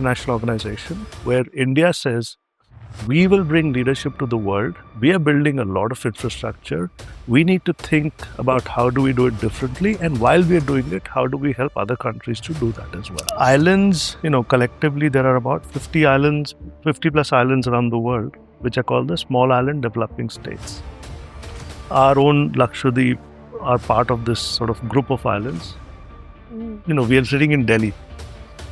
international organization where India says, we will bring leadership to the world. We are building a lot of infrastructure. We need to think about how do we do it differently. And while we are doing it, how do we help other countries to do that as well? Islands, collectively there are about 50 islands, 50 plus islands around the world, which are called the small island developing states. Our own Lakshadweep are part of this sort of group of islands. We are sitting in Delhi.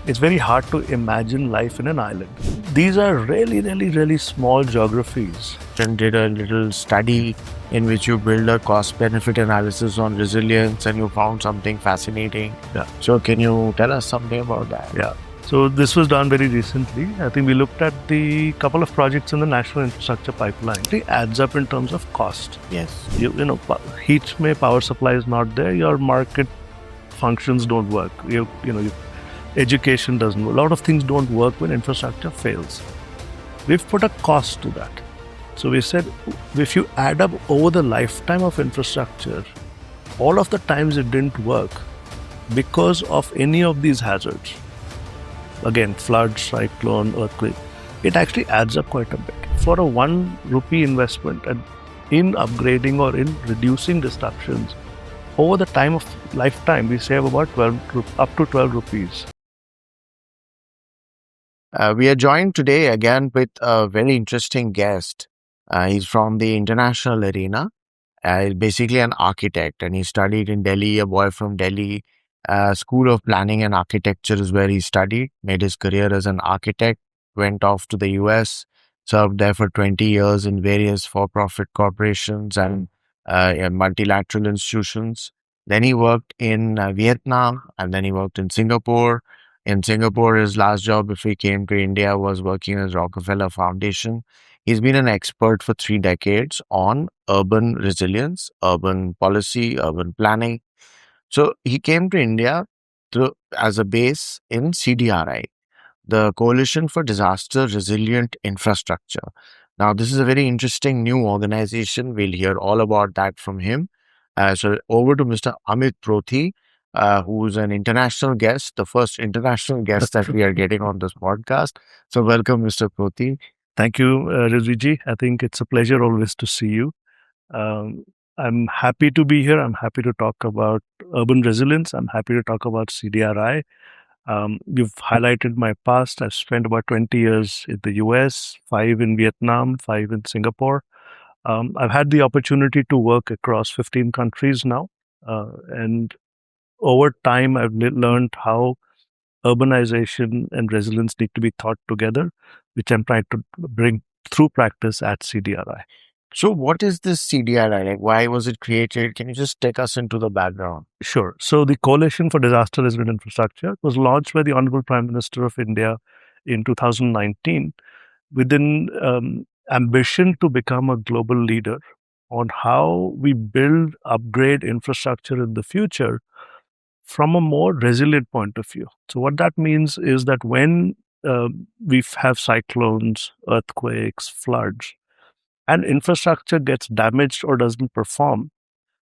It's very hard to imagine life in an island. These are really, really, really small geographies. And did a little study in which you build a cost-benefit analysis on resilience, and you found something fascinating. Yeah. So can you tell us something about that? Yeah. So this was done very recently. I think we looked at the couple of projects in the national infrastructure pipeline. It adds up in terms of cost. Yes. Heat may power supply is not there. Your market functions don't work. Education doesn't work. A lot of things don't work when infrastructure fails. We've put a cost to that. So we said, if you add up over the lifetime of infrastructure, all of the times it didn't work because of any of these hazards, again, flood, cyclone, earthquake, it actually adds up quite a bit. For a 1 rupee investment in upgrading or in reducing disruptions, over the time of lifetime, we save about up to 12 rupees. We are joined today again with a very interesting guest. He's from the international arena. He's basically an architect, and he studied in Delhi, a boy from Delhi. School of Planning and Architecture is where he studied, made his career as an architect, went off to the US, served there for 20 years in various for-profit corporations and multilateral institutions. Then he worked in Vietnam, and then he worked in Singapore. In Singapore, his last job before he came to India was working as Rockefeller Foundation. He's been an expert for 3 decades on urban resilience, urban policy, urban planning. So he came to India as a base in CDRI, the Coalition for Disaster Resilient Infrastructure. Now, this is a very interesting new organization. We'll hear all about that from him. So over to Mr. Amit Prothi, who's an international guest, the first international guest that we are getting on this podcast. So welcome, Mr. Prothi. Thank you, Rizviji. I think it's a pleasure always to see you. I'm happy to be here. I'm happy to talk about urban resilience. I'm happy to talk about CDRI. You've highlighted my past. I've spent about 20 years in the US, 5 in Vietnam, 5 in Singapore. I've had the opportunity to work across 15 countries now. And over time, I've learned how urbanization and resilience need to be thought together, which I'm trying to bring through practice at CDRI. So what is this CDRI? Like, why was it created? Can you just take us into the background? Sure. So the Coalition for Disaster Resilient Infrastructure was launched by the Honorable Prime Minister of India in 2019 with an ambition to become a global leader on how we build, upgrade infrastructure in the future from a more resilient point of view. So what that means is that when we have cyclones, earthquakes, floods, and infrastructure gets damaged or doesn't perform,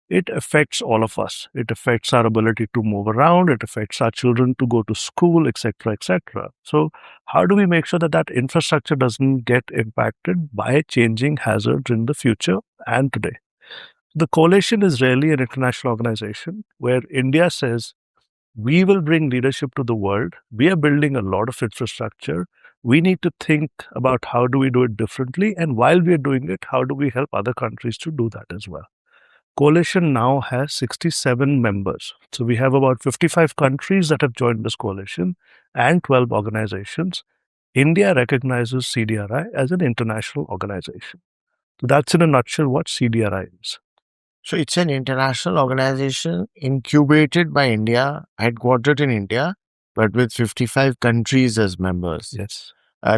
it affects all of us. It affects our ability to move around. It affects our children to go to school, etc., etc. So how do we make sure that that infrastructure doesn't get impacted by changing hazards in the future and today? The coalition is really an international organization where India says, we will bring leadership to the world. We are building a lot of infrastructure. We need to think about how do we do it differently. And while we are doing it, how do we help other countries to do that as well? Coalition now has 67 members. So we have about 55 countries that have joined this coalition and 12 organizations. India recognizes CDRI as an international organization. So that's in a nutshell what CDRI is. So it's an international organization incubated by India, headquartered in India, but with 55 countries as members. Yes.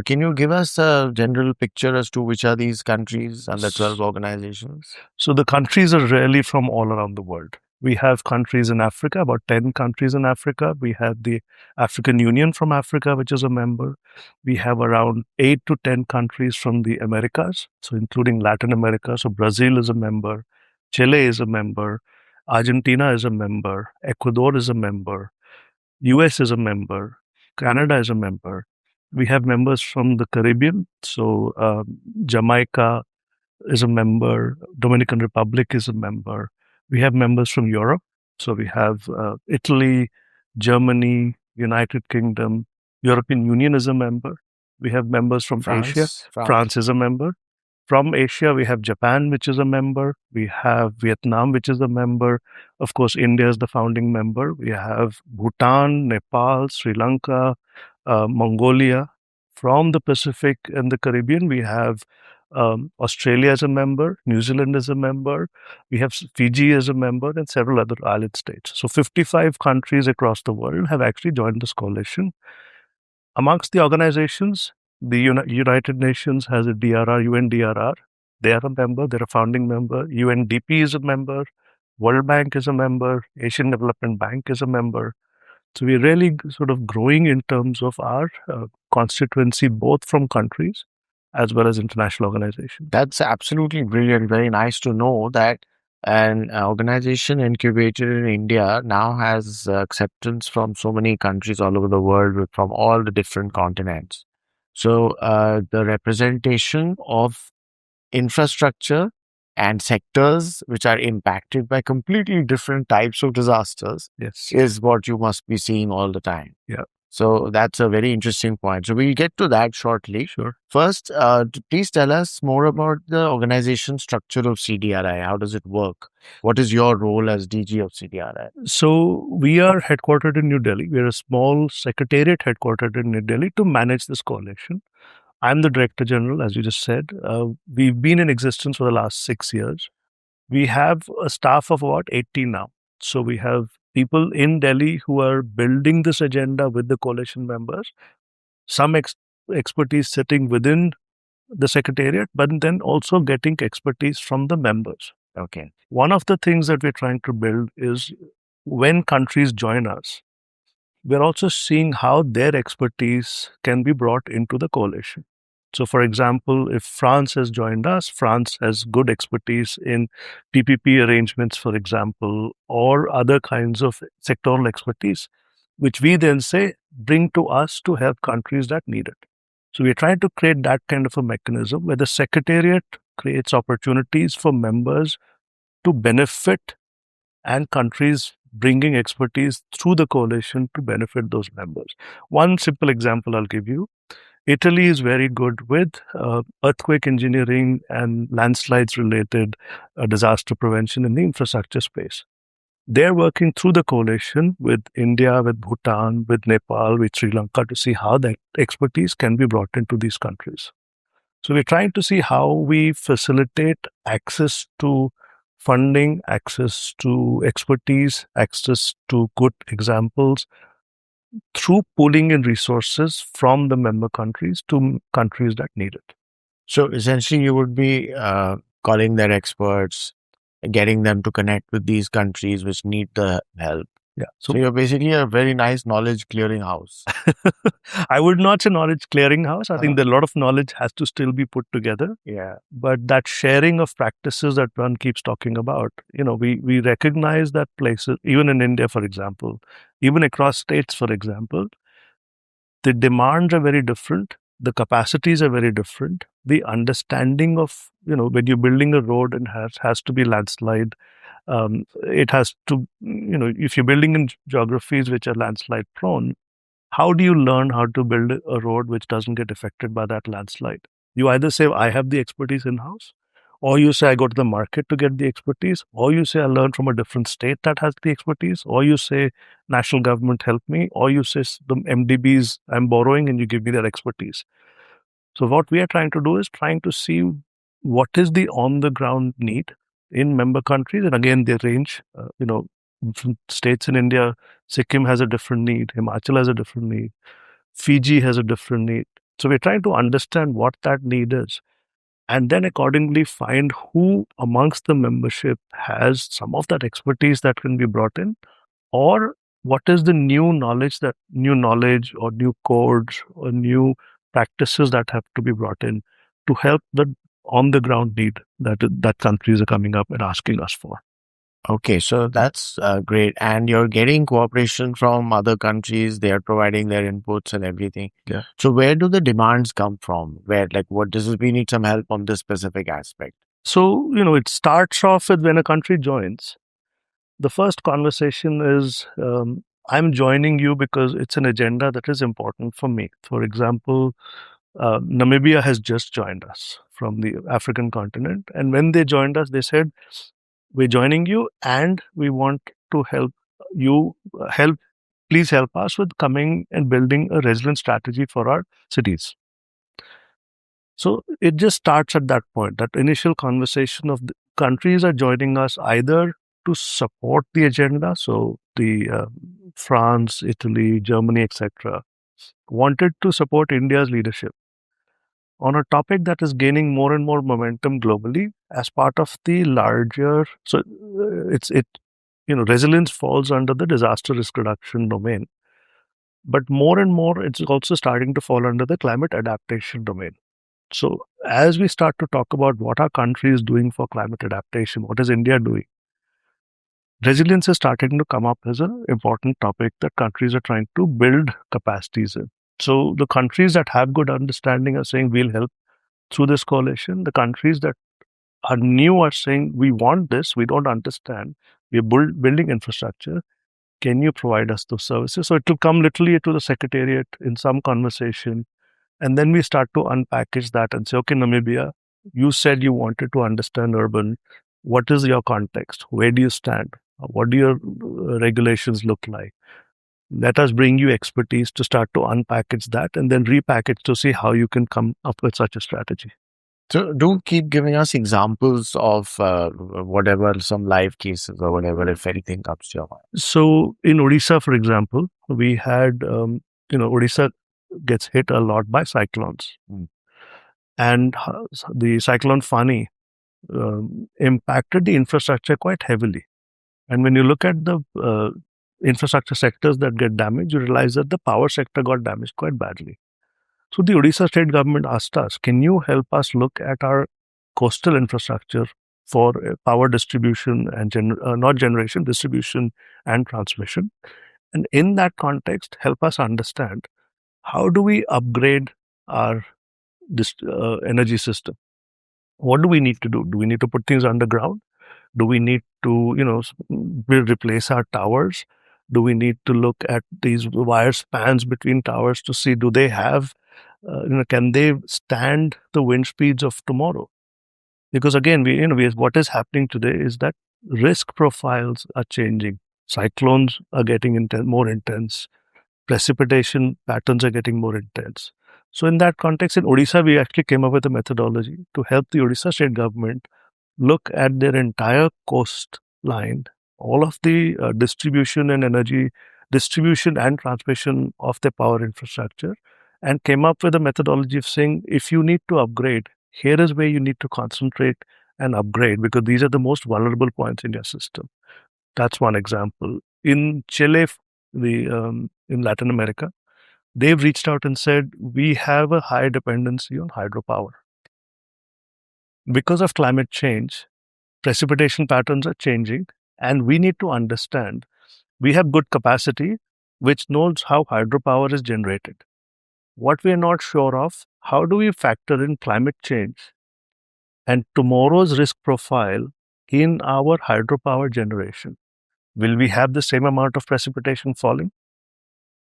Can you give us a general picture as to which are these countries and the 12 organizations? So the countries are really from all around the world. We have countries in Africa, about 10 countries in Africa. We have the African Union from Africa, which is a member. We have around 8 to 10 countries from the Americas, so including Latin America. So Brazil is a member, Chile is a member, Argentina is a member, Ecuador is a member, US is a member, Canada is a member, We have members from the Caribbean. So Jamaica is a member, Dominican Republic is a member. We have members from Europe. So we have Italy, Germany, United Kingdom, European Union is a member. We have members from Asia. France. France is a member. From Asia, we have Japan, which is a member. We have Vietnam, which is a member. Of course, India is the founding member. We have Bhutan, Nepal, Sri Lanka, Mongolia. From the Pacific and the Caribbean, we have Australia as a member, New Zealand as a member, we have Fiji as a member, and several other island states. So 55 countries across the world have actually joined this coalition. Amongst the organizations, the United Nations has a DRR, UNDRR. They are a member, they're a founding member. UNDP is a member. World Bank is a member. Asian Development Bank is a member. So we're really sort of growing in terms of our constituency, both from countries as well as international organizations. That's absolutely brilliant. Very nice to know that an organization incubated in India now has acceptance from so many countries all over the world, from all the different continents. So the representation of infrastructure and sectors which are impacted by completely different types of disasters Yes. is what you must be seeing all the time. Yeah. So that's a very interesting point. So we'll get to that shortly. Sure. First, please tell us more about the organization structure of CDRI. How does it work? What is your role as DG of CDRI? So we are headquartered in New Delhi. We're a small secretariat headquartered in New Delhi to manage this coalition. I'm the Director General, as you just said. We've been in existence for the last 6 years. We have a staff of about 80 now. So we have people in Delhi who are building this agenda with the coalition members, some expertise sitting within the secretariat, but then also getting expertise from the members. Okay. One of the things that we're trying to build is when countries join us, we're also seeing how their expertise can be brought into the coalition. So, for example, if France has joined us, France has good expertise in PPP arrangements, for example, or other kinds of sectoral expertise, which we then say bring to us to help countries that need it. So, we're trying to create that kind of a mechanism where the Secretariat creates opportunities for members to benefit and countries bringing expertise through the coalition to benefit those members. One simple example I'll give you. Italy is very good with earthquake engineering and landslides related disaster prevention in the infrastructure space. They're working through the coalition with India, with Bhutan, with Nepal, with Sri Lanka to see how that expertise can be brought into these countries. So we're trying to see how we facilitate access to funding, access to expertise, access to good examples through pooling in resources from the member countries to countries that need it. So essentially, you would be calling their experts, getting them to connect with these countries which need the help. Yeah. So you're basically a very nice knowledge clearinghouse. I would not say knowledge clearinghouse. I think that a lot of knowledge has to still be put together. Yeah. But that sharing of practices that one keeps talking about, we recognize that places, even in India, for example, even across states, for example, the demands are very different. The capacities are very different. The understanding of, when you're building a road and has to be landslide, it has to, if you're building in geographies which are landslide prone, how do you learn how to build a road which doesn't get affected by that landslide? You either say, I have the expertise in-house, or you say, I go to the market to get the expertise, or you say, I learn from a different state that has the expertise, or you say, national government help me, or you say, the MDBs I'm borrowing and you give me that expertise. So what we are trying to do is trying to see what is the on-the-ground need in member countries. And again, they range, from states in India. Sikkim has a different need. Himachal has a different need. Fiji has a different need. So we're trying to understand what that need is and then accordingly find who amongst the membership has some of that expertise that can be brought in, or what is the new knowledge or new codes or new practices that have to be brought in to help the on the ground need that countries are coming up and asking us for. Okay, so that's great. And you're getting cooperation from other countries. They are providing their inputs and everything. Yeah. So where do the demands come from? Where, like, what this is, we need some help on this specific aspect. So, it starts off with when a country joins. The first conversation is I'm joining you because it's an agenda that is important for me. For example, Namibia has just joined us from the African continent. And when they joined us, they said, we're joining you and we want to help you, please help us with coming and building a resilient strategy for our cities. So it just starts at that point, that initial conversation of the countries are joining us either to support the agenda. So the France, Italy, Germany, etc., wanted to support India's leadership on a topic that is gaining more and more momentum globally as part of the larger. So resilience falls under the disaster risk reduction domain, but more and more it's also starting to fall under the climate adaptation domain. So as we start to talk about what our country is doing for climate adaptation, what is India doing, resilience is starting to come up as an important topic that countries are trying to build capacities in. So the countries that have good understanding are saying we'll help through this coalition. The countries that are new are saying we want this, we don't understand, we're building infrastructure. Can you provide us those services? So it will come literally to the secretariat in some conversation. And then we start to unpackage that and say, okay, Namibia, you said you wanted to understand urban. What is your context? Where do you stand? What do your regulations look like? Let us bring you expertise to start to unpackage that and then repackage to see how you can come up with such a strategy. So do keep giving us examples of whatever, some live cases or whatever, if anything comes to your mind. So in Odisha, for example, we had, Odisha gets hit a lot by cyclones. Mm. And the cyclone Fani impacted the infrastructure quite heavily. And when you look at the infrastructure sectors that get damaged, you realize that the power sector got damaged quite badly. So the Odisha state government asked us, can you help us look at our coastal infrastructure for power distribution and not generation, distribution and transmission? And in that context, help us understand how do we upgrade our energy system? What do we need to do? Do we need to put things underground? Do we need to, replace our towers? Do we need to look at these wire spans between towers to see do they have, can they stand the wind speeds of tomorrow? Because again, what is happening today is that risk profiles are changing. Cyclones are getting more intense. Precipitation patterns are getting more intense. So in that context, in Odisha, we actually came up with a methodology to help the Odisha state government look at their entire coastline, all of the distribution and energy distribution and transmission of the power infrastructure, and came up with a methodology of saying if you need to upgrade, here is where you need to concentrate and upgrade because these are the most vulnerable points in your system. That's one example. In Chile, in Latin America, they've reached out and said we have a high dependency on hydropower because of climate change. Precipitation patterns are changing, and we need to understand we have good capacity which knows how hydropower is generated. What we are not sure of, how do we factor in climate change and tomorrow's risk profile in our hydropower generation? Will we have the same amount of precipitation falling?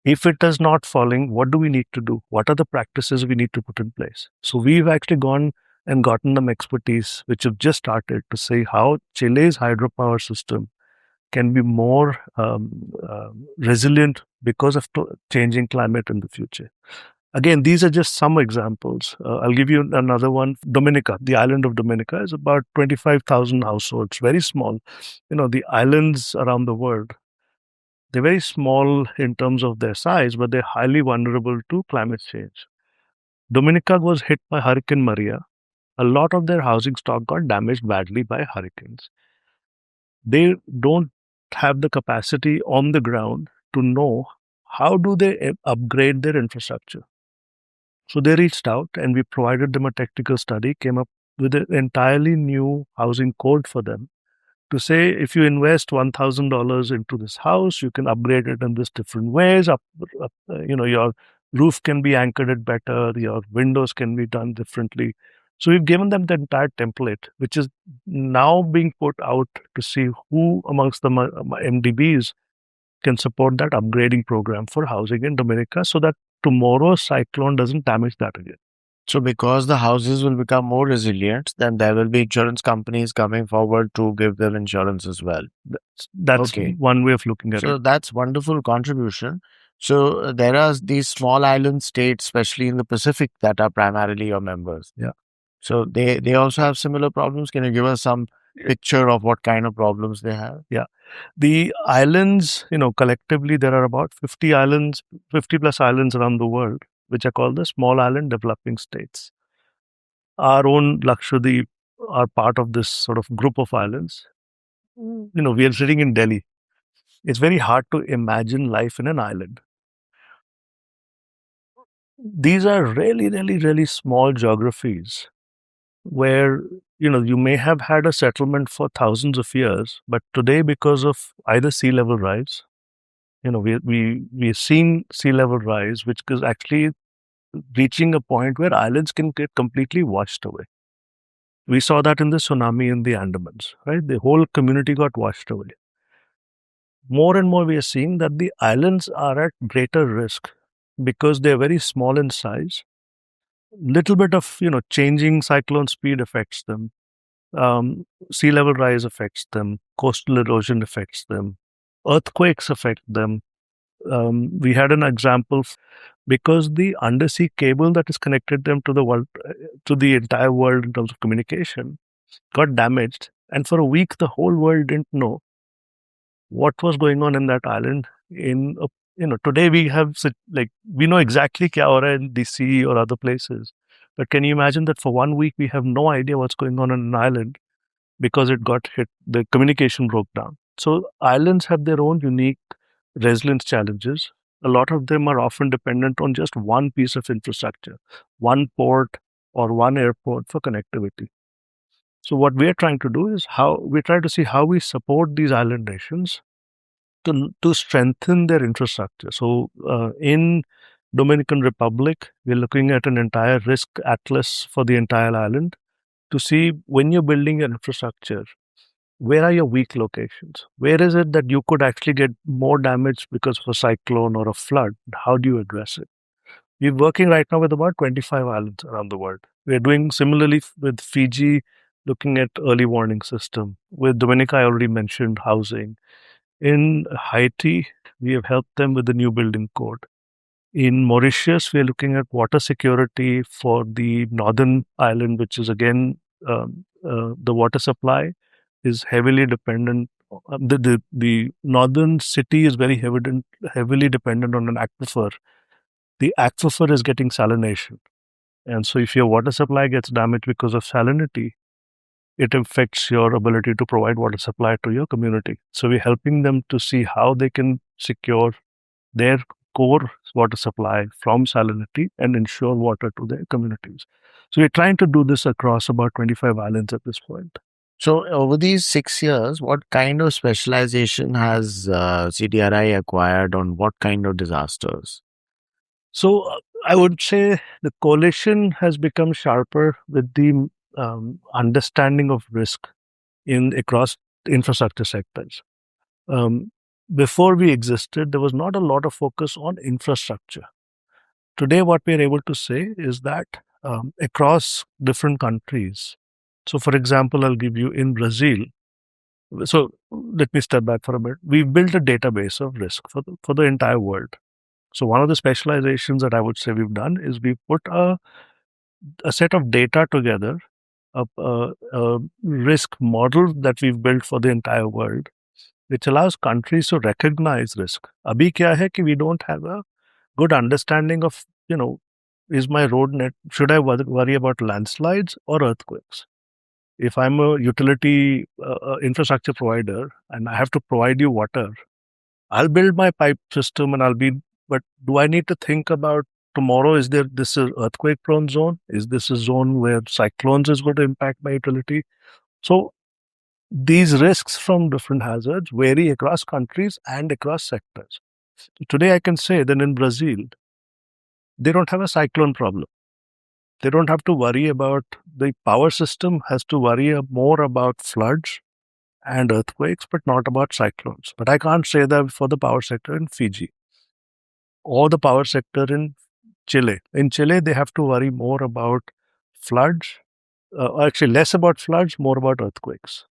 If it is not falling, what do we need to do? What are the practices we need to put in place? So we've actually gone and gotten them expertise, which have just started to say how Chile's hydropower system can be more resilient because of changing climate in the future. Again, these are just some examples. I'll give you another one. Dominica, the island of Dominica is about 25,000 households, very small. The islands around the world, they're very small in terms of their size, but they're highly vulnerable to climate change. Dominica was hit by Hurricane Maria. A lot of their housing stock got damaged badly by hurricanes. They don't have the capacity on the ground to know how do they upgrade their infrastructure. So they reached out and we provided them a technical study, came up with an entirely new housing code for them to say if you invest $1,000 into this house, you can upgrade it in this different ways. Your roof can be anchored it better, your windows can be done differently. So we've given them the entire template, which is now being put out to see who amongst the MDBs can support that upgrading program for housing in Dominica so that tomorrow's cyclone doesn't damage that again. So, because the houses will become more resilient, then there will be insurance companies coming forward to give them insurance as well. That's Okay. one way of looking at So it. that's wonderful contribution. So there are these small island states, especially in the Pacific, that are primarily your members. Yeah. So they also have similar problems. Can you give us some picture of what kind of problems they have? Yeah. The islands, collectively there are about 50 islands, 50 plus islands around the world, which are called the small island developing states. Our own Lakshadweep are part of this sort of group of islands. We are sitting in Delhi. It's very hard to imagine life in an island. These are really, really, really small geographies where you may have had a settlement for thousands of years, but today because of either sea level rise, we're seeing sea level rise, which is actually reaching a point where islands can get completely washed away. We saw that in the tsunami in the Andamans, right? The whole community got washed away. More and more, we are seeing that the islands are at greater risk because they're very small in size. Little bit of changing cyclone speed affects them. Sea level rise affects them. Coastal erosion affects them. Earthquakes affect them. We had an example because the undersea cable that is connected them to the world, to the entire world in terms of communication, got damaged, and for a week the whole world didn't know what was going on in that island. Today we have we know exactly kya ho raha hai in DC or other places, but can you imagine that for 1 week we have no idea what's going on an island because it got hit, the communication broke down. So islands have their own unique resilience challenges. A lot of them are often dependent on just one piece of infrastructure, one port or one airport for connectivity. So what we're trying to do is how we're trying to see how we support these island nations to strengthen their infrastructure. So in Dominican Republic, we're looking at an entire risk atlas for the entire island to see when you're building an infrastructure, where are your weak locations? Where is it that you could actually get more damage because of a cyclone or a flood? How do you address it? We're working right now with about 25 islands around the world. We're doing similarly with Fiji, looking at early warning system. With Dominica, I already mentioned housing. In Haiti, we have helped them with the new building code. In Mauritius, we are looking at water security for the northern island, which is again the water supply is heavily dependent. The northern city is very heavily dependent on an aquifer. The aquifer is getting salination, and so if your water supply gets damaged because of salinity, it affects your ability to provide water supply to your community. So we're helping them to see how they can secure their core water supply from salinity and ensure water to their communities. So we're trying to do this across about 25 islands at this point. So over these 6 years, what kind of specialization has CDRI acquired on what kind of disasters? So I would say the coalition has become sharper with the understanding of risk in across infrastructure sectors. Um, Before we existed, there was not a lot of focus on infrastructure. Today, what we are able to say is that across different countries. So, for example, I'll give you in Brazil. So, let me step back for a minute. We've built a database of risk for the entire world. So, one of the specializations that I would say we've done is we put a set of data together, a risk model that we've built for the entire world, which allows countries to recognize risk. Abhi kya hai ki we don't have a good understanding of, is my road net, should I worry about landslides or earthquakes? If I'm a utility infrastructure provider and I have to provide you water, I'll build my pipe system and but do I need to think about tomorrow? Is this an earthquake prone zone? Is this a zone where cyclones is going to impact my utility? So These risks from different hazards vary across countries and across sectors. Today, I can say that in Brazil, they don't have a cyclone problem. They don't have to worry about the power system, has to worry more about floods and earthquakes, but not about cyclones. But I can't say that for the power sector in Fiji or the power sector in Chile. In Chile, they have to worry more about floods, actually less about floods, more about earthquakes.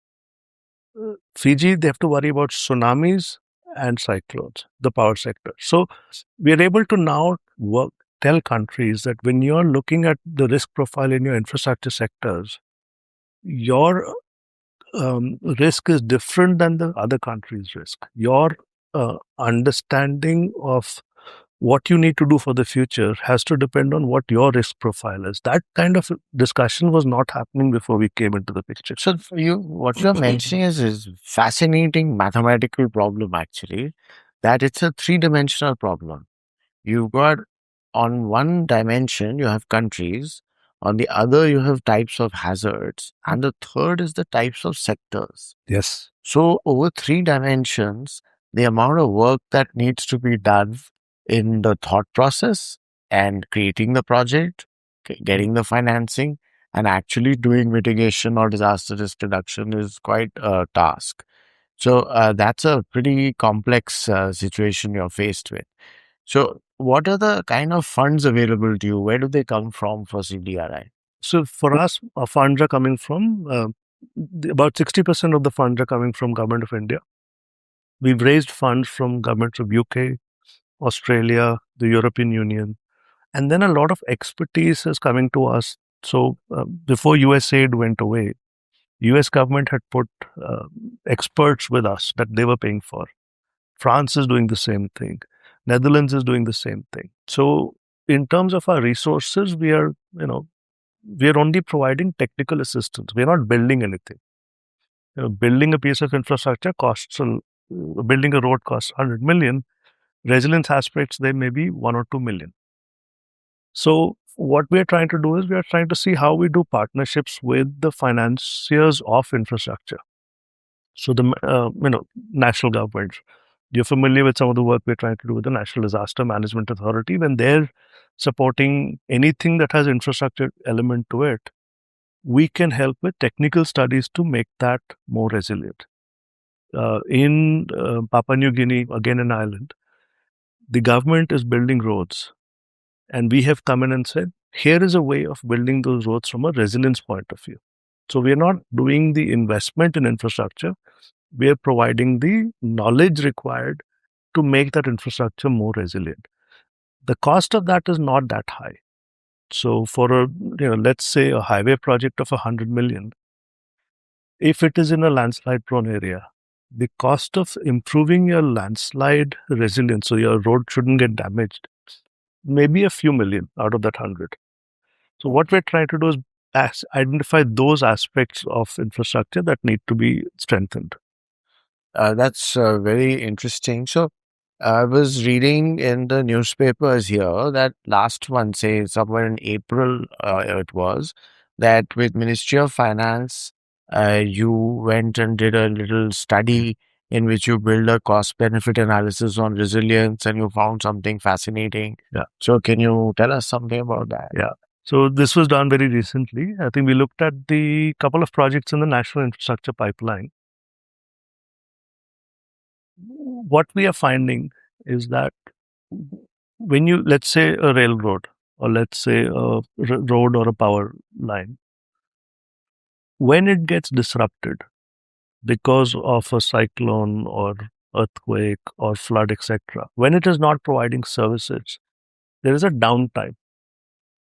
Fiji, they have to worry about tsunamis and cyclones, the power sector. So we are able to now tell countries that when you're looking at the risk profile in your infrastructure sectors, your risk is different than the other country's risk. Your understanding of what you need to do for the future has to depend on what your risk profile is. That kind of discussion was not happening before we came into the picture. So for you, what you're mentioning is fascinating mathematical problem actually, that it's a three-dimensional problem. You've got on one dimension, you have countries, on the other, you have types of hazards, and the third is the types of sectors. Yes. So, over three dimensions, the amount of work that needs to be done in the thought process and creating the project, getting the financing, and actually doing mitigation or disaster risk reduction is quite a task. So, that's a pretty complex situation you're faced with. So, what are the kind of funds available to you? Where do they come from for CDRI? So for us, our funds are coming from about 60% of the funds are coming from Government of India. We've raised funds from governments of UK, Australia, the European Union, and then a lot of expertise is coming to us. So before USAID went away, US government had put experts with us that they were paying for. France is doing the same thing. Netherlands is doing the same thing. So in terms of our resources, we are only providing technical assistance. We're not building anything. Building a piece of infrastructure building a road costs 100 million. Resilience aspects, they may be 1 or 2 million. So what we are trying to do is we are trying to see how we do partnerships with the financiers of infrastructure. So the national governments. You're familiar with some of the work we're trying to do with the National Disaster Management Authority when they're supporting anything that has infrastructure element to it. We can help with technical studies to make that more resilient. In Papua New Guinea, again an island, the government is building roads. And we have come in and said, here is a way of building those roads from a resilience point of view. So we are not doing the investment in infrastructure. We are providing the knowledge required to make that infrastructure more resilient. The cost of that is not that high. So for let's say a highway project of 100 million, if it is in a landslide prone area, the cost of improving your landslide resilience, so your road shouldn't get damaged, maybe a few million out of that 100. So what we're trying to do is identify those aspects of infrastructure that need to be strengthened. That's very interesting. So, I was reading in the newspapers here that last month, say somewhere in April, it was that with Ministry of Finance, you went and did a little study in which you build a cost benefit analysis on resilience, and you found something fascinating. Yeah. So, can you tell us something about that? Yeah. So this was done very recently. I think we looked at the couple of projects in the national infrastructure pipeline. What we are finding is that when you, let's say a railroad or let's say a road or a power line, when it gets disrupted because of a cyclone or earthquake or flood, etc., when it is not providing services, there is a downtime.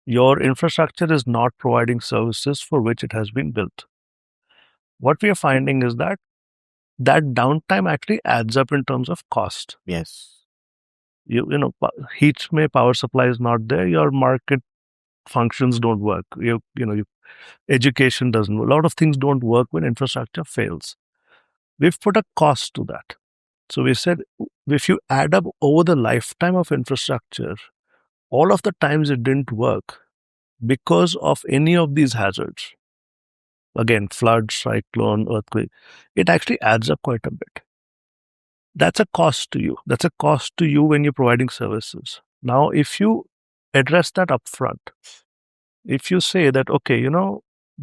Your infrastructure is not providing services for which it has been built. What we are finding is that downtime actually adds up in terms of cost. Yes. Heat may power supply is not there, your market functions don't work. Education doesn't work. A lot of things don't work when infrastructure fails. We've put a cost to that. So we said, if you add up over the lifetime of infrastructure, all of the times it didn't work because of any of these hazards, again, flood, cyclone, earthquake, it actually adds up quite a bit. That's a cost to you. That's a cost to you when you're providing services. Now, if you address that upfront, if you say that, okay,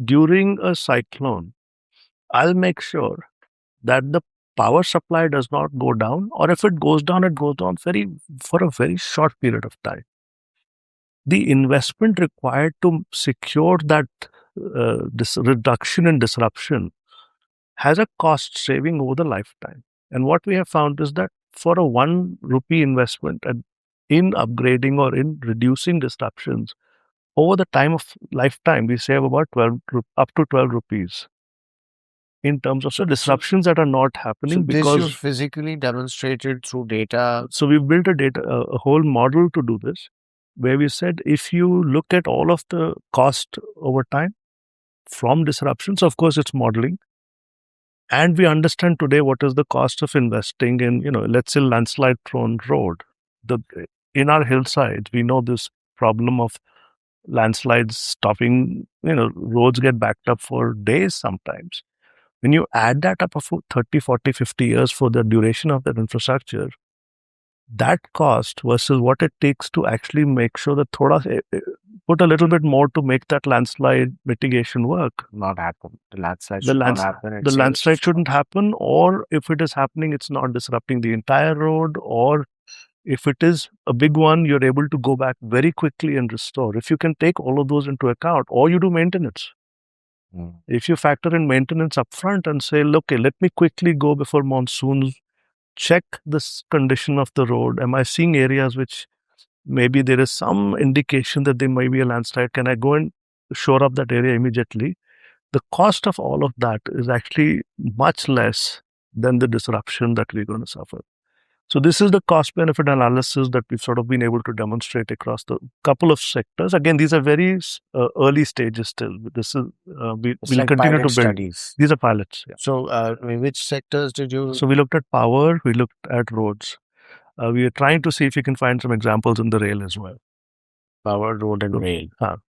during a cyclone, I'll make sure that the power supply does not go down, or if it goes down, it goes down for a very short period of time. The investment required to secure that this reduction in disruption has a cost saving over the lifetime. And what we have found is that for a 1 rupee investment in upgrading or in reducing disruptions, over the time of lifetime, we save about up to 12 rupees in terms of disruptions that are not happening. So this you because physically demonstrated through data. So we built a whole model to do this, where we said if you look at all of the cost over time from disruptions, of course it's modeling, and we understand today what is the cost of investing in, let's say, landslide prone road. In our hillsides, we know this problem of landslides stopping, roads get backed up for days sometimes. When you add that up for 30, 40, 50 years for the duration of that infrastructure, that cost versus what it takes to actually make sure that put a little bit more to make that landslide mitigation work. Not happen. The landslide should not happen. The landslide shouldn't happen, or if it is happening, it's not disrupting the entire road, or if it is a big one, you're able to go back very quickly and restore. If you can take all of those into account, or you do maintenance. If you factor in maintenance upfront and say, okay, let me quickly go before monsoons, check this condition of the road. Am I seeing areas which maybe there is some indication that there might be a landslide? Can I go and shore up that area immediately? The cost of all of that is actually much less than the disruption that we're going to suffer. So this is the cost benefit analysis that we've sort of been able to demonstrate across the couple of sectors. Again, these are very early stages still. This is we'll like continue to build studies. These are pilots. Yeah. So which sectors did you? So we looked at power, we looked at roads. We are trying to see if we can find some examples in the rail as well. Power, road, and rail.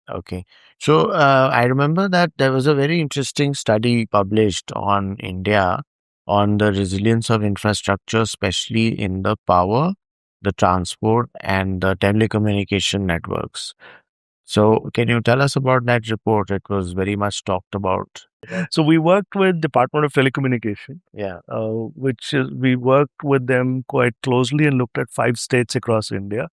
Okay. So I remember that there was a very interesting study published on India on the resilience of infrastructure, especially in the power, the transport, and the telecommunication networks. So can you tell us about that report? It was very much talked about. So we worked with Department of Telecommunication. Yeah. We worked with them quite closely and looked at 5 states across India,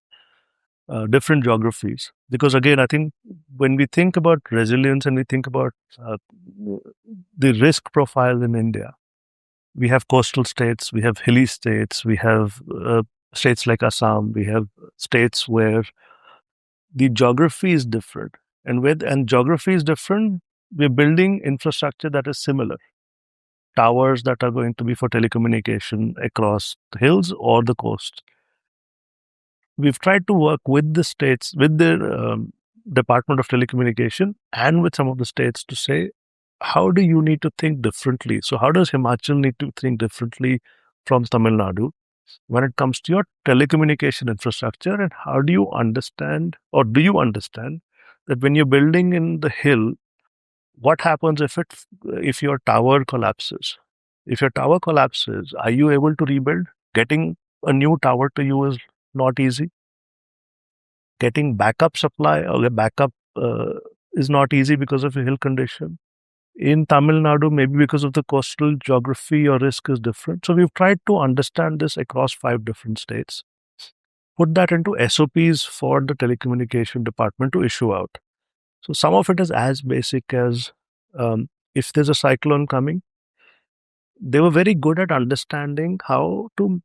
different geographies. Because again, I think when we think about resilience and we think about the risk profile in India, we have coastal states, we have hilly states, we have states like Assam, we have states where the geography is different. And geography is different, we're building infrastructure that is similar. Towers that are going to be for telecommunication across the hills or the coast. We've tried to work with the states, with the Department of Telecommunication and with some of the states to say, how do you need to think differently? So how does Himachal need to think differently from Tamil Nadu when it comes to your telecommunication infrastructure? And how do you understand, or do you understand, that when you're building in the hill, what happens if your tower collapses? If your tower collapses, are you able to rebuild? Getting a new tower to you is not easy. Getting backup supply or backup is not easy because of a hill condition. In Tamil Nadu, maybe because of the coastal geography, your risk is different. So we've tried to understand this across 5 different states, put that into SOPs for the telecommunication department to issue out. So some of it is as basic as if there's a cyclone coming, they were very good at understanding how to,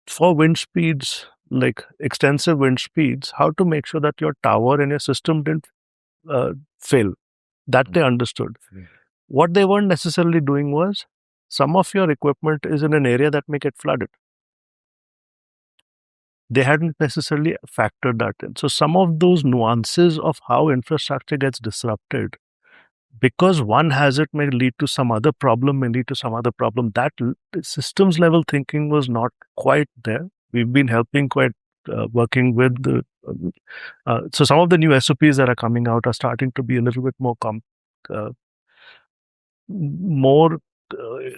for wind speeds, like extensive wind speeds, how to make sure that your tower and your system didn't fail. That they understood. What they weren't necessarily doing was, some of your equipment is in an area that may get flooded. They hadn't necessarily factored that in. So some of those nuances of how infrastructure gets disrupted, because one hazard may lead to some other problem, that systems level thinking was not quite there. We've been helping working with the, so some of the new SOPs that are coming out are starting to be a little bit more more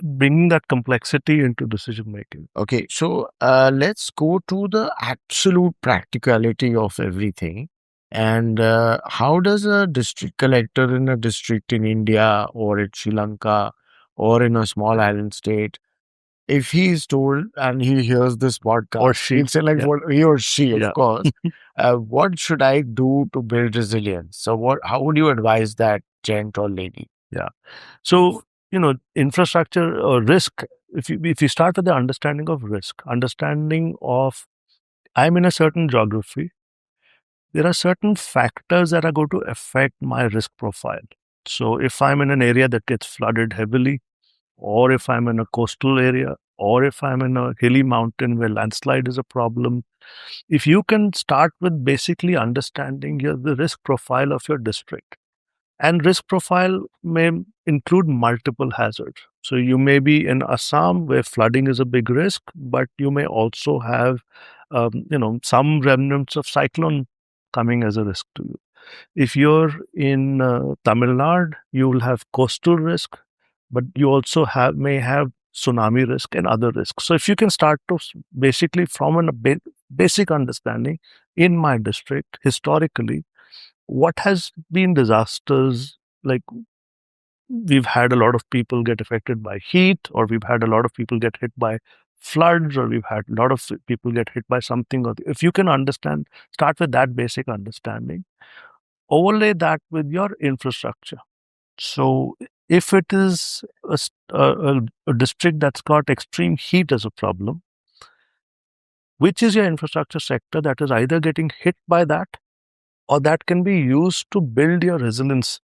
bringing that complexity into decision making. Okay, so let's go to the absolute practicality of everything. And how does a district collector in a district in India or in Sri Lanka or in a small island state, if he is told and he hears this Or podcast, she, he'll say like, yeah, what he or she, of yeah. course, what should I do to build resilience? So, how would you advise that gent or lady? Yeah. So, infrastructure or risk, if you start with the understanding of risk, understanding of I'm in a certain geography, there are certain factors that are going to affect my risk profile. So if I'm in an area that gets flooded heavily, or if I'm in a coastal area, or if I'm in a hilly mountain where landslide is a problem, if you can start with basically understanding the risk profile of your district, and risk profile may include multiple hazards. So you may be in Assam where flooding is a big risk, but you may also have, some remnants of cyclone coming as a risk to you. If you're in Tamil Nadu, you will have coastal risk, but you also may have tsunami risk and other risks. So if you can start to basically from a basic understanding in my district historically, what has been disasters, like we've had a lot of people get affected by heat, or we've had a lot of people get hit by floods, or we've had a lot of people get hit by something. Or if you can understand, start with that basic understanding, overlay that with your infrastructure. So if it is a district that's got extreme heat as a problem, which is your infrastructure sector that is either getting hit by that, or that can be used to build your resilience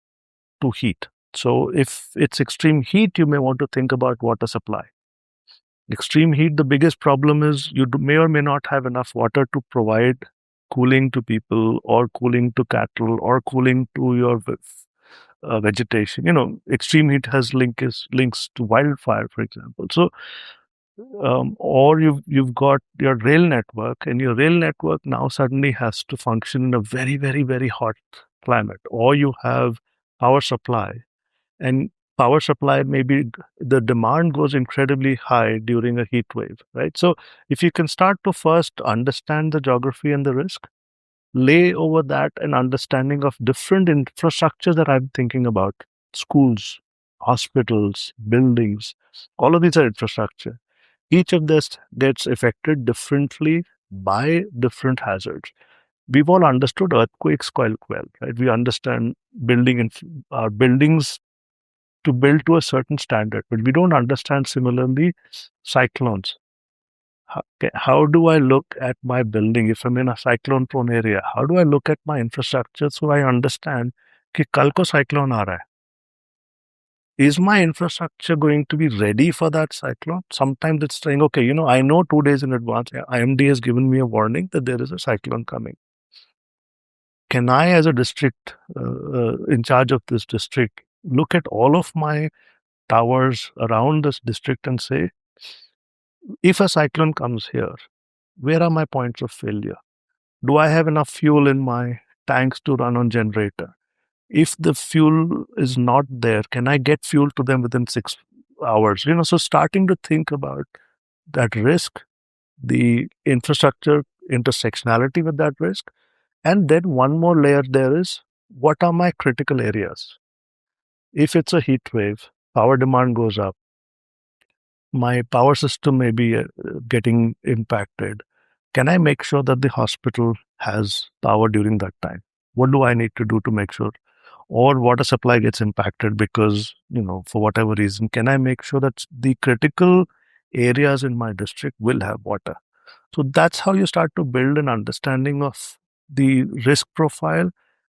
to heat. So if it's extreme heat, you may want to think about water supply. Extreme heat, the biggest problem is you may or may not have enough water to provide cooling to people, or cooling to cattle, or cooling to your vegetation. Extreme heat has links to wildfire, for example. So, or you've got your rail network, and your rail network now suddenly has to function in a very, very, very hot climate, or you have power supply, and power supply, maybe the demand goes incredibly high during a heat wave, right? So if you can start to first understand the geography and the risk, lay over that an understanding of different infrastructure that I'm thinking about: schools, hospitals, buildings, all of these are infrastructure. Each of this gets affected differently by different hazards. We've all understood earthquakes quite well, right? We understand our buildings to build to a certain standard, but we don't understand similarly cyclones. How do I look at my building if I'm in a cyclone prone area? How do I look at my infrastructure so I understand कि कल को cyclone आ रहा है? Is my infrastructure going to be ready for that cyclone? Sometimes it's saying, okay, I know 2 days in advance, IMD has given me a warning that there is a cyclone coming. Can I, as a district in charge of this district, look at all of my towers around this district and say, if a cyclone comes here, where are my points of failure? Do I have enough fuel in my tanks to run on generator? If the fuel is not there, can I get fuel to them within 6 hours? So starting to think about that risk, the infrastructure intersectionality with that risk. And then one more layer there is, what are my critical areas? If it's a heat wave, power demand goes up, my power system may be getting impacted. Can I make sure that the hospital has power during that time? What do I need to do to make sure? Or water supply gets impacted because, for whatever reason, can I make sure that the critical areas in my district will have water? So that's how you start to build an understanding of the risk profile,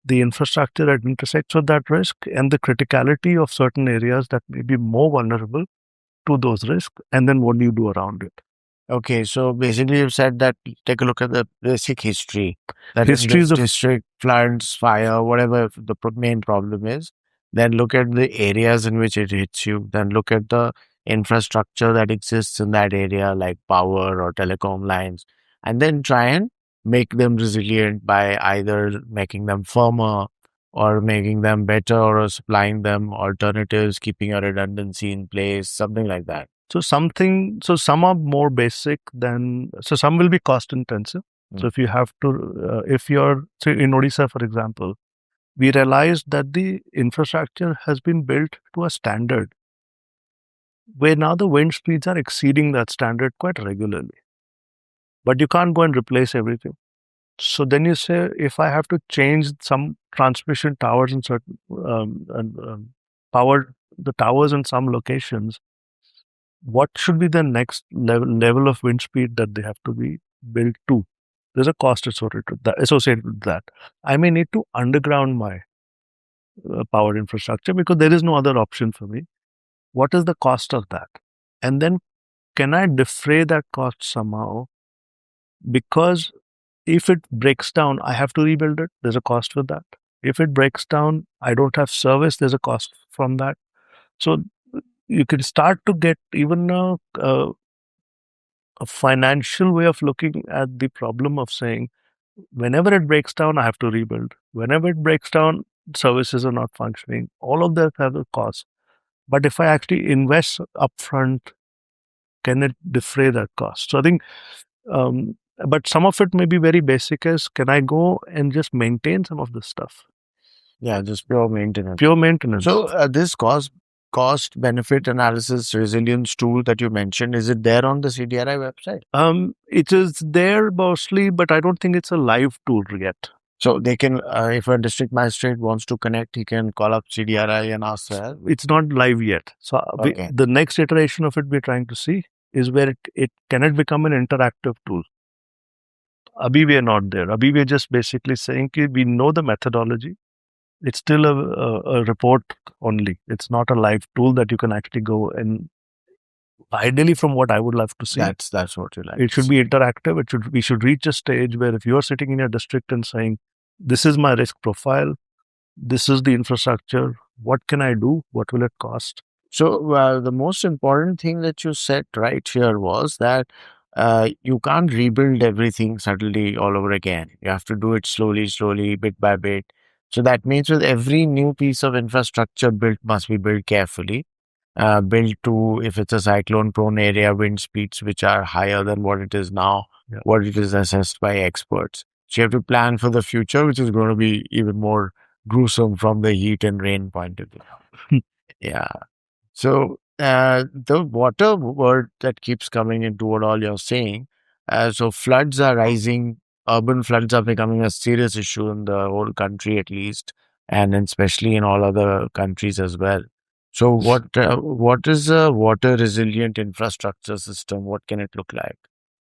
the infrastructure that intersects with that risk, and the criticality of certain areas that may be more vulnerable to those risks, and then what do you do around it? Okay, so basically you said that take a look at the basic history. That in History this is a district, floods, fire, whatever the main problem is, then look at the areas in which it hits you. Then look at the infrastructure that exists in that area, like power or telecom lines, and then try and make them resilient by either making them firmer or making them better, or supplying them alternatives, keeping a redundancy in place, something like that? So some are more basic than, so some will be cost intensive. So if you have to, if you're, say in Odisha, for example, we realized that the infrastructure has been built to a standard where now the wind speeds are exceeding that standard quite regularly. But you can't go and replace everything. So then you say, if I have to change some transmission towers in certain power the towers in some locations, what should be the next level of wind speed that they have to be built to? There's a cost associated with that. I may need to underground my power infrastructure because there is no other option for me. What is the cost of that? And then can I defray that cost somehow? Because if it breaks down, I have to rebuild it. There's a cost for that. If it breaks down, I don't have service. There's a cost from that. So you can start to get even a financial way of looking at the problem of saying, whenever it breaks down, I have to rebuild. Whenever it breaks down, services are not functioning. All of that have a cost. But if I actually invest upfront, can it defray that cost? So I think, but some of it may be very basic as, can I go and just maintain some of this stuff? Yeah, just pure maintenance. Pure maintenance. So this cost benefit analysis resilience tool that you mentioned, is it there on the CDRI website? It is there mostly, but I don't think it's a live tool yet. So they can, if a district magistrate wants to connect, he can call up CDRI and ask for help. It's not live yet. So the next iteration of it we're trying to see is where it can it become an interactive tool. Abhi we are not there. Abhi we are just basically saying that we know the methodology. It's still a report only. It's not a live tool that you can actually go and, ideally, from what I would love to see, that's what you like. It should be interactive. We should reach a stage where if you're sitting in your district and saying, this is my risk profile, this is the infrastructure, what can I do? What will it cost? So the most important thing that you said right here was that you can't rebuild everything suddenly all over again. You have to do it slowly, bit by bit. So that means with every new piece of infrastructure built must be built carefully. Built to, if it's a cyclone prone area, wind speeds which are higher than what it is now, what it is assessed by experts. So you have to plan for the future, which is going to be even more gruesome from the heat and rain point of view. Yeah. So the water word that keeps coming into what all you're saying. So floods are rising. Urban floods are becoming a serious issue in the whole country, at least, and especially in all other countries as well. So what is a water resilient infrastructure system? What can it look like?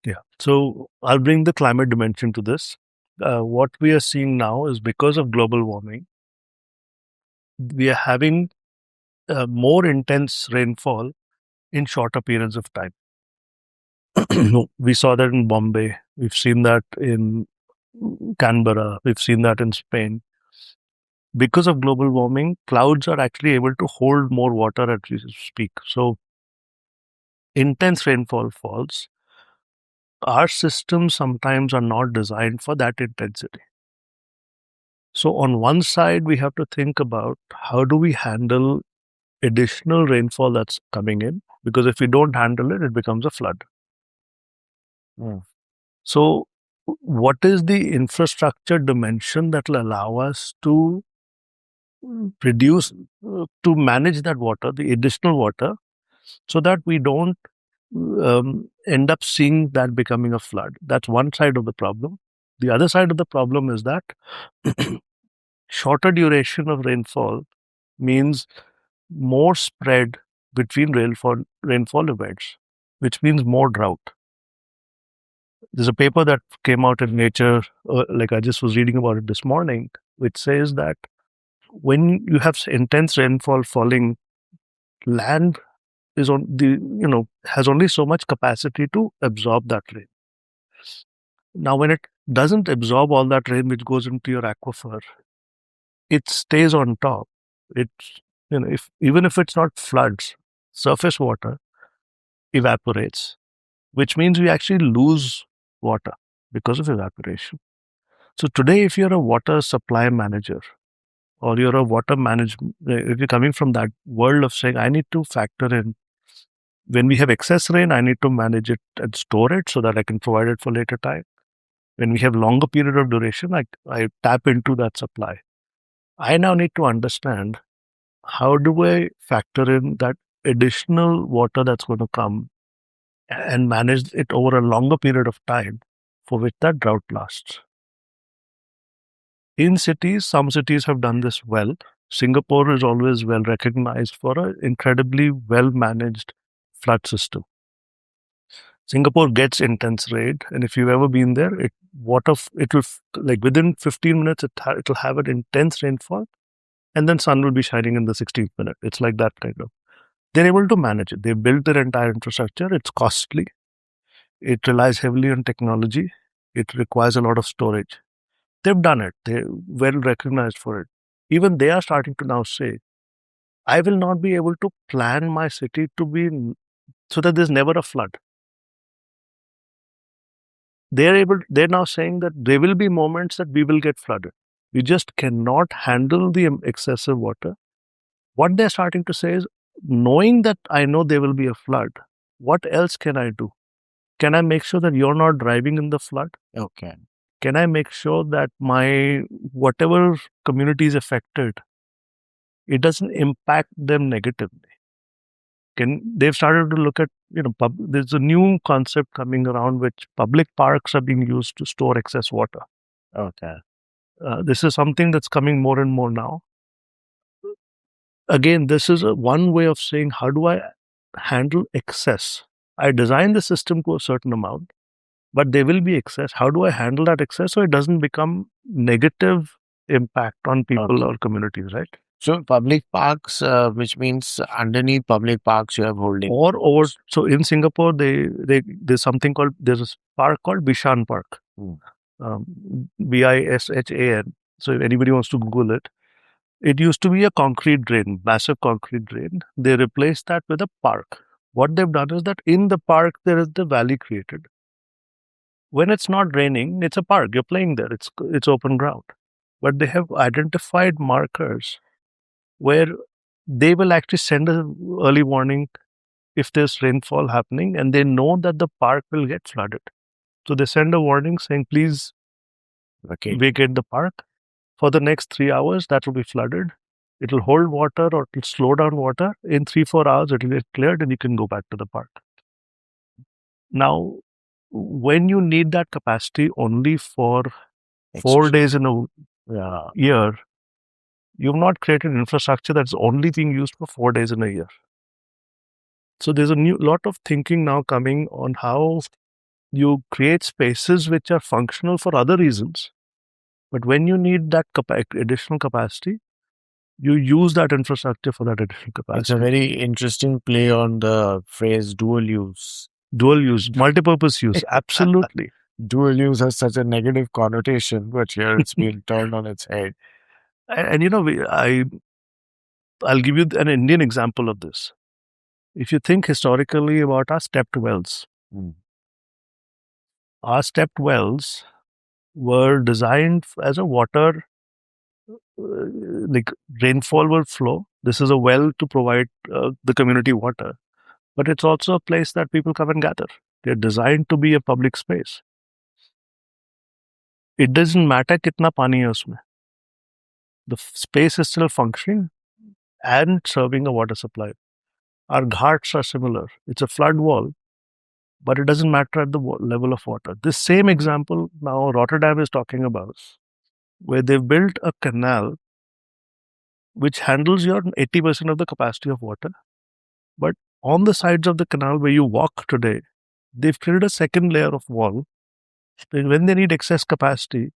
Yeah. So I'll bring the climate dimension to this. What we are seeing now is, because of global warming, we are having more intense rainfall in shorter periods of time. We saw that in Bombay. We've seen that in Canberra. We've seen that in Spain. Because of global warming, clouds are actually able to hold more water as we speak. So intense rainfall falls. Our systems sometimes are not designed for that intensity. So on one side, we have to think about how do we handle additional rainfall that's coming in, because if we don't handle it, it becomes a flood. So what is the infrastructure dimension that will allow us to reduce, to manage that water, the additional water, so that we don't end up seeing that becoming a flood? That's one side of the problem. The other side of the problem is that shorter duration of rainfall means more spread between rainfall events, which means more drought. There's a paper that came out in Nature, like I just was reading about it this morning, which says that when you have intense rainfall falling, land is has only so much capacity to absorb that rain. Now, when it doesn't absorb all that rain which goes into your aquifer, it stays on top. It's, even if it's not floods, surface water evaporates, which means we actually lose water because of evaporation. So today, if you're a water supply manager or you're a water management, if you're coming from that world of saying, I need to factor in when we have excess rain, I need to manage it and store it so that I can provide it for later time. When we have longer period of duration, I tap into that supply. I now need to understand, how do I factor in that additional water that's going to come and manage it over a longer period of time for which that drought lasts. In cities, some cities have done this well. Singapore is always well recognized for an incredibly well managed flood system. Singapore gets intense rain, and if you've ever been there, it will like within 15 minutes it'll have an intense rainfall, and then sun will be shining in the 16th minute. It's like that kind of. They're able to manage it. They built their entire infrastructure. It's costly. It relies heavily on technology. It requires a lot of storage. They've done it. They're well recognized for it. Even they are starting to now say, I will not be able to plan my city to be so that there's never a flood. They're now saying that there will be moments that we will get flooded. We just cannot handle the excessive water. What they're starting to say is, knowing that I know there will be a flood, what else can I do? Can I make sure that you're not driving in the flood? Okay. Can I make sure that my whatever community is affected, it doesn't impact them negatively? They've started to look at, there's a new concept coming around which public parks are being used to store excess water. Okay. This is something that's coming more and more now. Again, this is one way of saying, how do I handle excess? I design the system to a certain amount, but there will be excess. How do I handle that excess so it doesn't become negative impact on people or communities, right? So public parks, which means underneath public parks you have holding. So in Singapore, there's a park called Bishan Park, Bishan. So if anybody wants to Google it, it used to be a concrete drain, massive concrete drain. They replaced that with a park. What they've done is that in the park there is the valley created. When it's not raining, it's a park. You're playing there. It's open ground. But they have identified markers where they will actually send an early warning if there's rainfall happening, and they know that the park will get flooded. So they send a warning saying, please vacate the park. For the next 3 hours, that will be flooded. It will hold water or it will slow down water. In 3-4 hours, it will get cleared and you can go back to the park. Now, when you need that capacity only for 4 days in a year, you've not created infrastructure that's only being used for 4 days in a year. So there's a lot of thinking now coming on how you create spaces which are functional for other reasons. But when you need that additional capacity, you use that infrastructure for that additional capacity. It's a very interesting play on the phrase dual use. Dual use, multipurpose use, absolutely. Dual use has such a negative connotation, but here it's been turned on its head. And I'll give you an Indian example of this. If you think historically about our stepped wells, our stepped wells were designed as a water, like rainfall will flow. This is a well to provide the community water, but it's also a place that people come and gather. They're designed to be a public space. It doesn't matter kitna pani hai usme. The space is still functioning and serving a water supply. Our ghats are similar. It's a flood wall, but it doesn't matter at the level of water. This same example now Rotterdam is talking about, where they've built a canal which handles your 80% of the capacity of water. But on the sides of the canal where you walk today, they've created a second layer of wall. When they need excess capacity,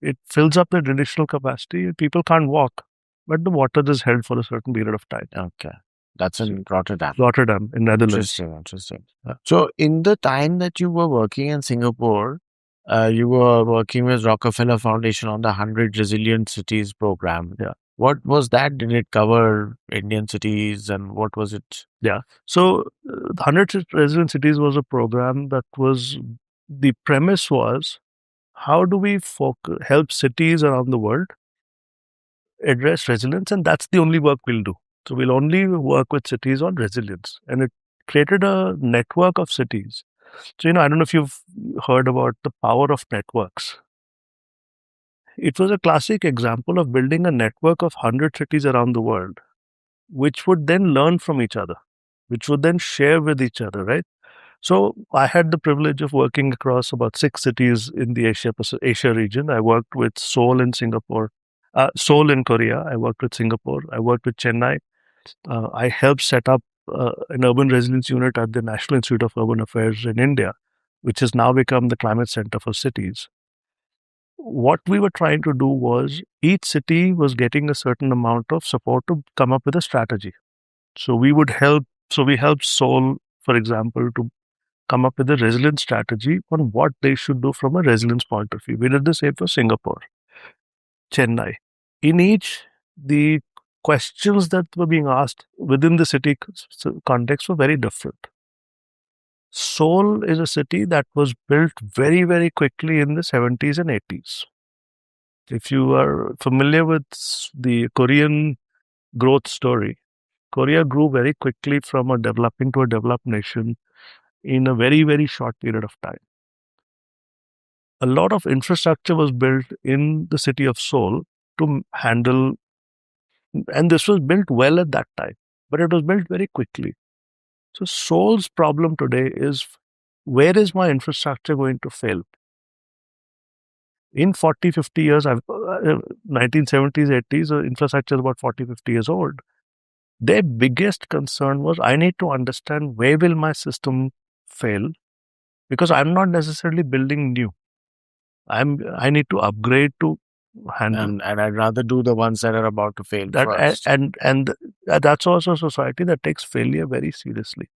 it fills up the additional capacity and people can't walk, but the water is held for a certain period of time. Okay. That's in Rotterdam. Rotterdam, in Netherlands. Interesting. So in the time that you were working in Singapore, you were working with Rockefeller Foundation on the 100 Resilient Cities program. Yeah. What was that? Did it cover Indian cities and what was it? Yeah. So 100 Resilient Cities was a program that the premise was, how do we help cities around the world address resilience, and that's the only work we'll do. So we'll only work with cities on resilience. And it created a network of cities. So, I don't know if you've heard about the power of networks. It was a classic example of building a network of 100 cities around the world, which would then learn from each other, which would then share with each other, right? So I had the privilege of working across about 6 cities in the Asia region. I worked with Seoul in Singapore, Seoul in Korea. I worked with Singapore. I worked with Chennai. I helped set up an urban resilience unit at the National Institute of Urban Affairs in India, which has now become the climate center for cities. What we were trying to do was each city was getting a certain amount of support to come up with a strategy. So we would help. So we helped Seoul, for example, to come up with a resilience strategy on what they should do from a resilience point of view. We did the same for Singapore, Chennai. In each, the questions that were being asked within the city context were very different. Seoul is a city that was built very, very quickly in the 70s and 80s. If you are familiar with the Korean growth story, Korea grew very quickly from a developing to a developed nation in a very, very short period of time. A lot of infrastructure was built in the city of Seoul to handle, and this was built well at that time, but it was built very quickly. So Seoul's problem today is, where is my infrastructure going to fail? In 40, 50 years, 1970s, 80s, infrastructure is about 40, 50 years old. Their biggest concern was, I need to understand where will my system fail, because I'm not necessarily building new. I need to upgrade to handle. And I'd rather do the ones that are about to fail first. And that's also a society that takes failure very seriously.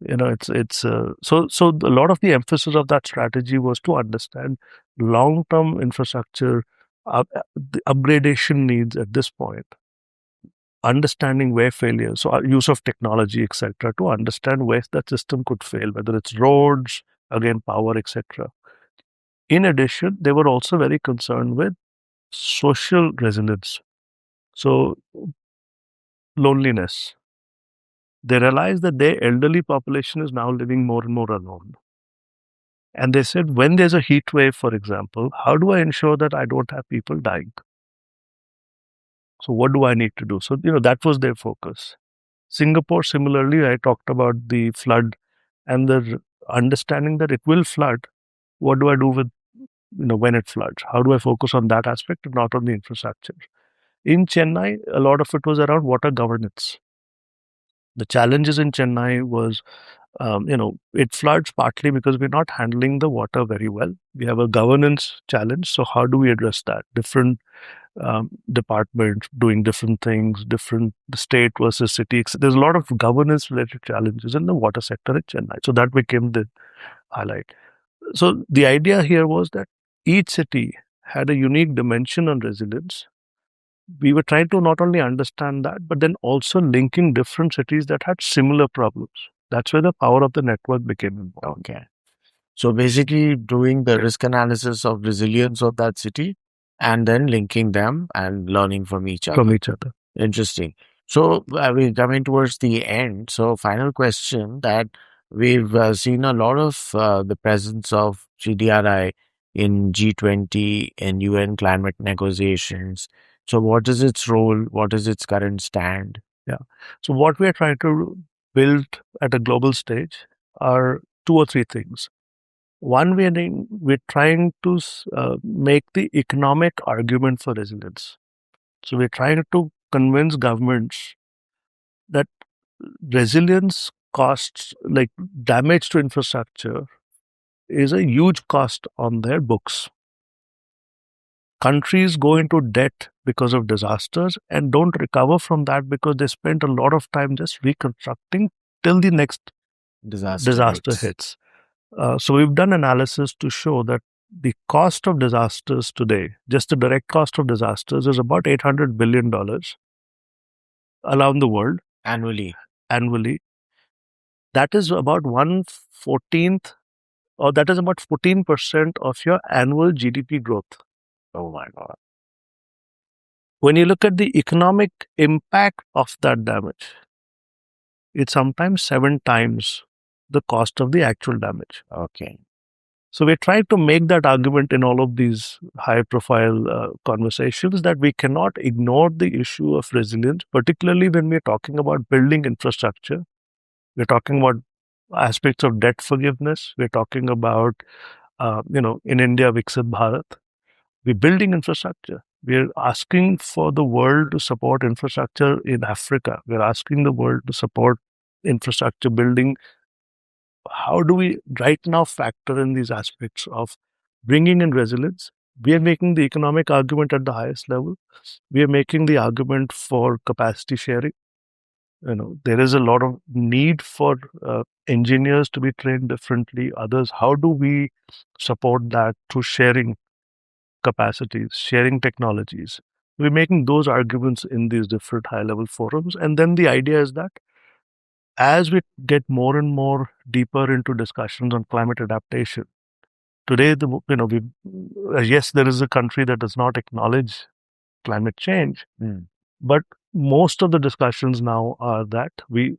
It's so a lot of the emphasis of that strategy was to understand long-term infrastructure, the upgradation needs at this point, understanding where failure, so use of technology, etc., to understand where that system could fail, whether it's roads, again, power, etc. In addition, they were also very concerned with social resilience. So, loneliness. They realized that their elderly population is now living more and more alone. And they said, when there's a heat wave, for example, how do I ensure that I don't have people dying? So, what do I need to do? So, that was their focus. Singapore, similarly, I talked about the flood and the understanding that it will flood. What do I do with, when it floods? How do I focus on that aspect and not on the infrastructure? In Chennai, a lot of it was around water governance. The challenges in Chennai was, it floods partly because we're not handling the water very well. We have a governance challenge. So how do we address that? Different departments doing different things, different state versus city. There's a lot of governance related challenges in the water sector in Chennai. So that became the highlight. So the idea here was that each city had a unique dimension on resilience. We were trying to not only understand that, but then also linking different cities that had similar problems. That's where the power of the network became important. Okay. So basically doing the risk analysis of resilience of that city and then linking them and learning from each other. Interesting. So coming towards the end. So final question, that we've seen a lot of the presence of CDRI in G20 and UN climate negotiations. So what is its role? What is its current stand? Yeah. So what we are trying to build at a global stage are 2 or 3 things. One, we're trying to make the economic argument for resilience. So we're trying to convince governments that resilience costs, like damage to infrastructure, is a huge cost on their books. Countries go into debt because of disasters and don't recover from that because they spent a lot of time just reconstructing till the next disaster hits. So we've done analysis to show that the cost of disasters today, just the direct cost of disasters, is about $800 billion around the world. Annually. That is about 1/14th, or that is about 14% of your annual GDP growth. Oh my God. When you look at the economic impact of that damage, it's sometimes 7 times the cost of the actual damage. Okay. So we try to make that argument in all of these high-profile conversations that we cannot ignore the issue of resilience, particularly when we're talking about building infrastructure. We're talking about aspects of debt forgiveness. We're talking about, in India, Viksit Bharat. We're building infrastructure. We're asking for the world to support infrastructure in Africa. We're asking the world to support infrastructure building. How do we right now factor in these aspects of bringing in resilience? We are making the economic argument at the highest level. We are making the argument for capacity sharing. There is a lot of need for engineers to be trained differently. Others, how do we support that through sharing capacities, sharing technologies? We're making those arguments in these different high-level forums, and then the idea is that as we get more and more deeper into discussions on climate adaptation, today, yes, there is a country that does not acknowledge climate change, but most of the discussions now are that we've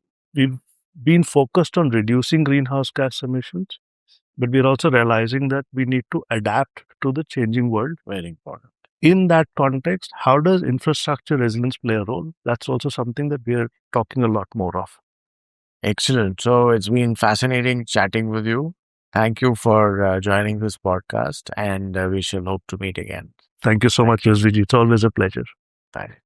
been focused on reducing greenhouse gas emissions, but we're also realizing that we need to adapt to the changing world. Very important. In that context, how does infrastructure resilience play a role? That's also something that we are talking a lot more of. Excellent. So it's been fascinating chatting with you. Thank you for joining this podcast, and we shall hope to meet again. Thank you so much, Rizviji. It's always a pleasure. Bye.